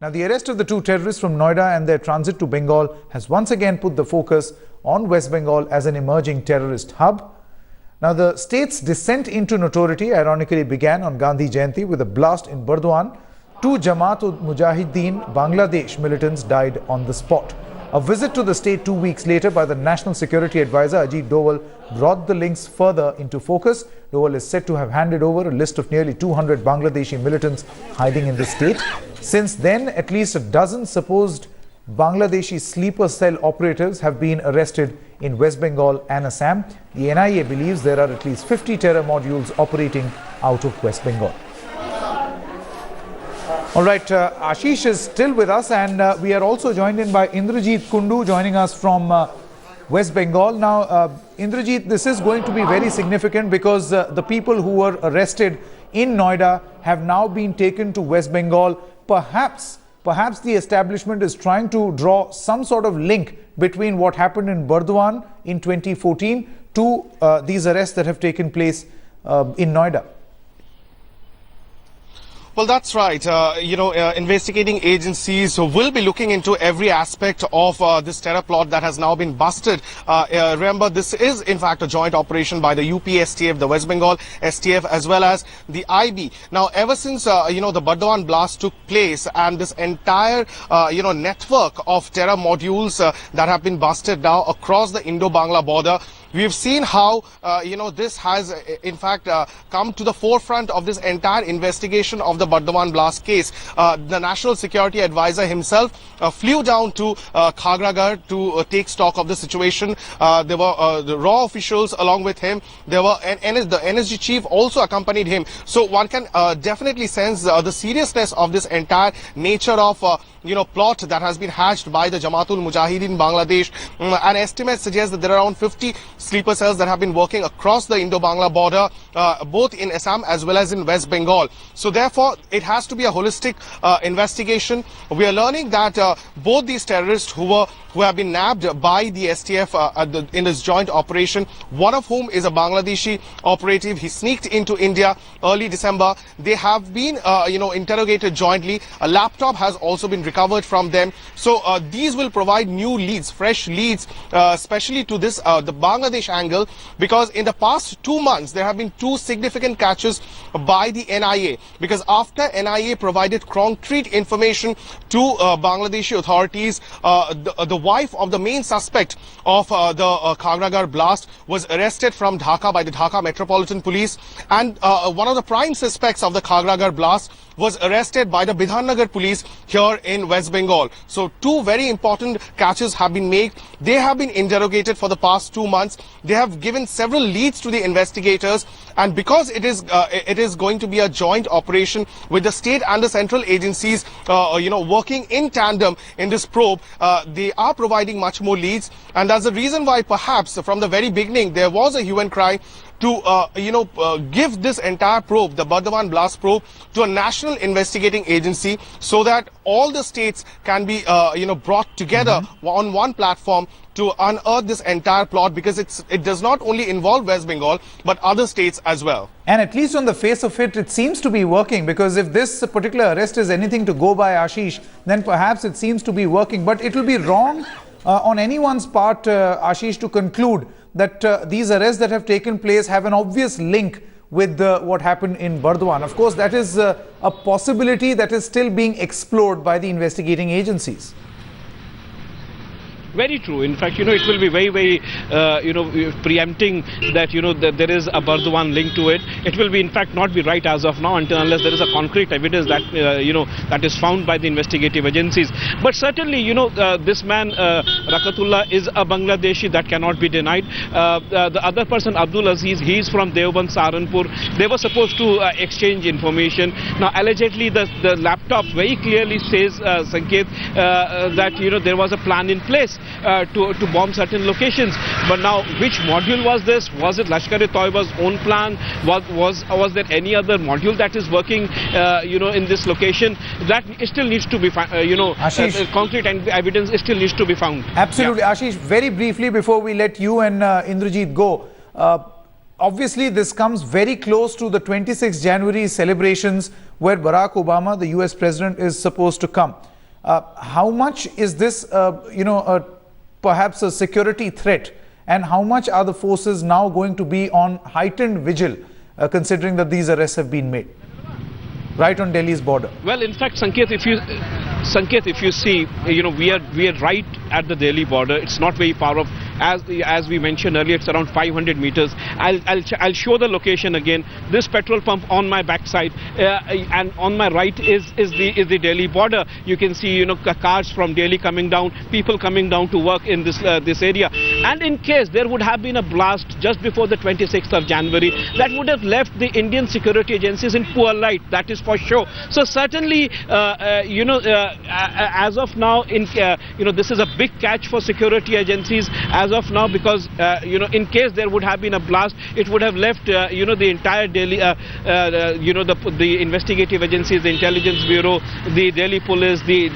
Now, the arrest of the two terrorists from Noida and their transit to Bengal has once again put the focus on West Bengal as an emerging terrorist hub. Now, the state's descent into notoriety ironically began on Gandhi Jayanti with a blast in Burdwan. Two Jamaat-ul-Mujahideen Bangladesh militants died on the spot. A visit to the state 2 weeks later by the National Security Advisor Ajit Doval brought the links further into focus. Doval is said to have handed over a list of nearly 200 Bangladeshi militants hiding in the state. Since then, at least a dozen supposed Bangladeshi sleeper cell operatives have been arrested in West Bengal and Assam. The NIA believes there are at least 50 terror modules operating out of West Bengal. All right, Ashish is still with us, and we are also joined in by Indrajit Kundu joining us from West Bengal. Now, Indrajit, this is going to be very significant because the people who were arrested in Noida have now been taken to West Bengal. Perhaps the establishment is trying to draw some sort of link between what happened in Burdwan in 2014 to these arrests that have taken place in Noida. Well, that's right. Investigating agencies will be looking into every aspect of this terror plot that has now been busted. Remember, this is in fact a joint operation by the UP STF, the West Bengal STF, as well as the IB. Now, ever since, the Burdwan blast took place and this entire, network of terror modules that have been busted now across the Indo-Bangla border, we've seen how, this has, in fact, come to the forefront of this entire investigation of the Burdwan blast case. The National Security Advisor himself flew down to Khagragar to take stock of the situation. There were the raw officials along with him. There were the NSG chief also accompanied him. So one can definitely sense the seriousness of this entire nature of plot that has been hatched by the Jamaat-ul-Mujahideen Bangladesh. An estimate suggests that there are around 50 sleeper cells that have been working across the Indo-Bangla border, both in Assam as well as in West Bengal. So therefore, it has to be a holistic investigation. We are learning that both these terrorists who have been nabbed by the STF in this joint operation, one of whom is a Bangladeshi operative. He sneaked into India early December. They have been, interrogated jointly. A laptop has also been recovered from them. So these will provide new leads, fresh leads, especially to this, the Bangladesh angle, because in the past 2 months, there have been two significant catches by the NIA, because after NIA provided concrete information to Bangladeshi authorities, the wife of the main suspect of the Khagragar blast was arrested from Dhaka by the Dhaka Metropolitan Police, and one of the prime suspects of the Khagragar blast was arrested by the Bidhannagar police here in West Bengal. So two very important catches have been made. They have been interrogated for the past 2 months. They have given several leads to the investigators, and because it is going to be a joint operation with the state and the central agencies working in tandem in this probe, they are providing much more leads, and that's the reason why perhaps from the very beginning there was a hue and cry to give this entire probe, the Burdwan blast probe, to a national investigating agency, so that all the states can be brought together on one platform to unearth this entire plot, because it does not only involve West Bengal but other states as well. And at least on the face of it, it seems to be working, because if this particular arrest is anything to go by, Ashish, then perhaps it seems to be working. But it will be wrong on anyone's part, Ashish, to conclude that these arrests that have taken place have an obvious link with what happened in Burdwan. Of course, that is a possibility that is still being explored by the investigating agencies. Very true. In fact, it will be very, very, preempting that, that there is a Burdwan link to it. It will be, in fact, not be right as of now unless there is a concrete evidence that, that is found by the investigative agencies. But certainly, this man, Rakatullah, is a Bangladeshi. That cannot be denied. The other person, Abdul Aziz, he is from Deoband, Saharanpur. They were supposed to exchange information. Now, allegedly, the laptop very clearly says, Sanket, that, there was a plan in place to bomb certain locations. But now, which module was this? Was it Lashkar-e-Toiba's own plan? Was there any other module that is working, in this location? That still needs to be, concrete evidence still needs to be found. Absolutely. Yeah. Ashish, very briefly before we let you and Indrajit go, obviously this comes very close to the 26th January celebrations where Barack Obama, the US president, is supposed to come. How much is this, perhaps a security threat, and how much are the forces now going to be on heightened vigil, considering that these arrests have been made right on Delhi's border? Well, in fact, Sanket, if you see, we are right at the Delhi border. It's not very far off. As we mentioned earlier, it's around 500 meters. I'll show the location again. This petrol pump on my backside, and on my right is the Delhi border. You can see, cars from Delhi coming down, people coming down to work in this area. And in case there would have been a blast just before the 26th of January, that would have left the Indian security agencies in poor light. That is for sure. So certainly, as of now, this is a big catch for security agencies as of now, because in case there would have been a blast, it would have left the entire Delhi, the investigative agencies, the intelligence bureau, the Delhi police, the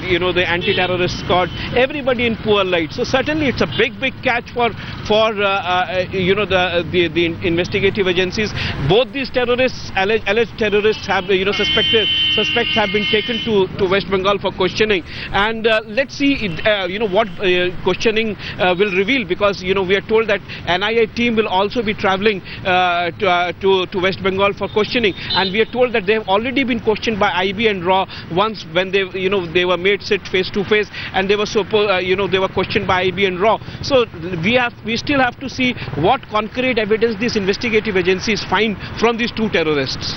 anti-terrorist squad, everybody in poor light. So certainly it's a big catch for the investigative agencies. Both these terrorists, alleged terrorists, have suspects have been taken to West Bengal for questioning, and let's see what questioning will reveal, because we are told that NIA team will also be travelling to West Bengal for questioning, and we are told that they have already been questioned by IB and RAW once when they were made sit face to face, and they were they were questioned by IB and RAW. So we still have to see what concrete evidence these investigative agencies find from these two terrorists.